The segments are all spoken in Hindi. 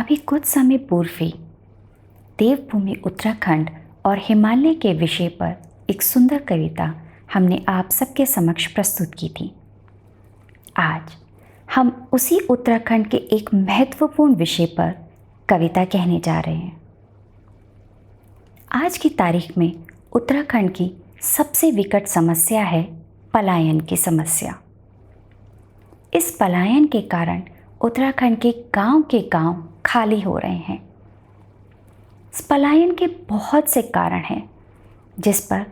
अभी कुछ समय पूर्व ही देवभूमि उत्तराखंड और हिमालय के विषय पर एक सुंदर कविता हमने आप सबके समक्ष प्रस्तुत की थी। आज हम उसी उत्तराखंड के एक महत्वपूर्ण विषय पर कविता कहने जा रहे हैं। आज की तारीख में उत्तराखंड की सबसे विकट समस्या है पलायन की समस्या। इस पलायन के कारण उत्तराखंड के गांव खाली हो रहे हैं। इस पलायन के बहुत से कारण हैं जिस पर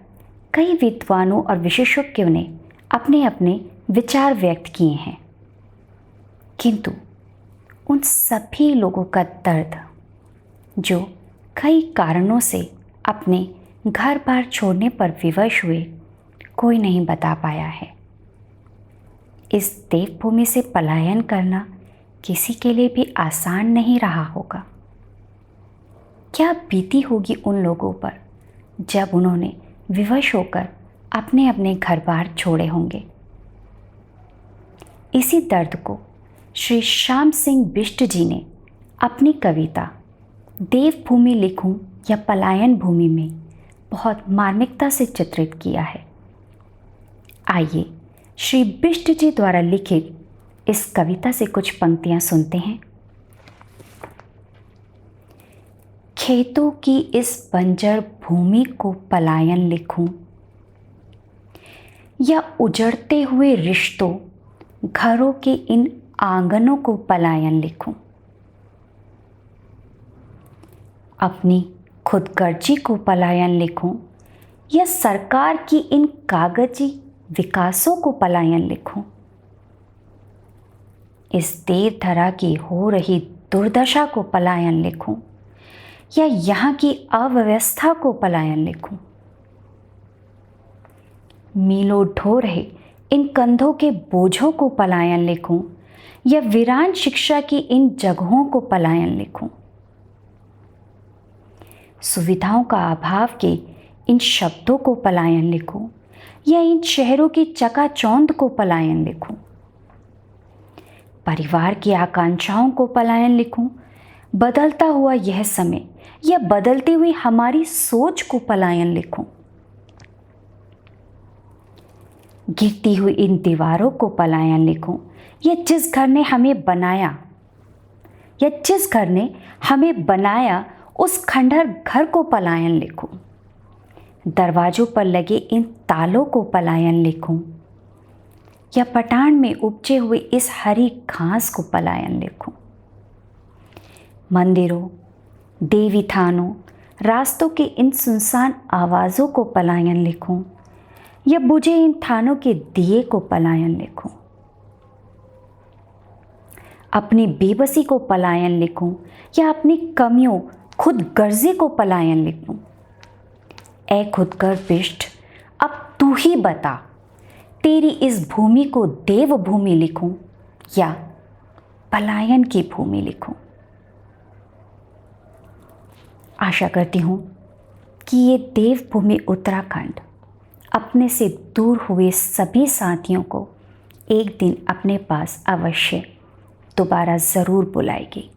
कई विद्वानों और विशेषज्ञों ने अपने अपने विचार व्यक्त किए हैं, किंतु उन सभी लोगों का दर्द जो कई कारणों से अपने घर बार छोड़ने पर विवश हुए, कोई नहीं बता पाया है। इस देवभूमि से पलायन करना किसी के लिए भी आसान नहीं रहा होगा। क्या बीती होगी उन लोगों पर जब उन्होंने विवश होकर अपने अपने घर बार छोड़े होंगे। इसी दर्द को श्री श्याम सिंह बिष्ट जी ने अपनी कविता देवभूमि लिखूं या पलायन भूमि में बहुत मार्मिकता से चित्रित किया है। आइए श्री बिष्ट जी द्वारा लिखित इस कविता से कुछ पंक्तियां सुनते हैं। खेतों की इस बंजर भूमि को पलायन लिखूं या उजड़ते हुए रिश्तों घरों के इन आंगनों को पलायन लिखूं। अपनी खुदगर्जी को पलायन लिखूं या सरकार की इन कागजी विकासों को पलायन लिखूं। इस देवधरा की हो रही दुर्दशा को पलायन लिखूं या यहाँ की अव्यवस्था को पलायन लिखूं। मीलों ढो रहे इन कंधों के बोझों को पलायन लिखूं या वीरान शिक्षा की इन जगहों को पलायन लिखूं। सुविधाओं का अभाव के इन शब्दों को पलायन लिखूं या इन शहरों की चकाचौंध को पलायन लिखूं। परिवार की आकांक्षाओं को पलायन लिखूं, बदलता हुआ यह समय या बदलती हुई हमारी सोच को पलायन लिखूं। गिरती हुई इन दीवारों को पलायन लिखूं या जिस घर ने हमें बनाया उस खंडहर घर को पलायन लिखूं। दरवाजों पर लगे इन तालों को पलायन लिखूं या पठान में उपजे हुए इस हरी घास को पलायन लिखूं। मंदिरों, देवी थानों, रास्तों के इन सुनसान आवाज़ों को पलायन लिखूं या बुझे इन थानों के दिए को पलायन लिखूं। अपनी बेबसी को पलायन लिखूं या अपनी कमियों खुद गर्जी को पलायन लिखूं। ऐ खुदगर्ज बिष्ट, अब तू ही बता, तेरी इस भूमि को देवभूमि लिखूं या पलायन की भूमि लिखूं। आशा करती हूँ कि ये देवभूमि उत्तराखंड अपने से दूर हुए सभी साथियों को एक दिन अपने पास अवश्य दोबारा ज़रूर बुलाएगी।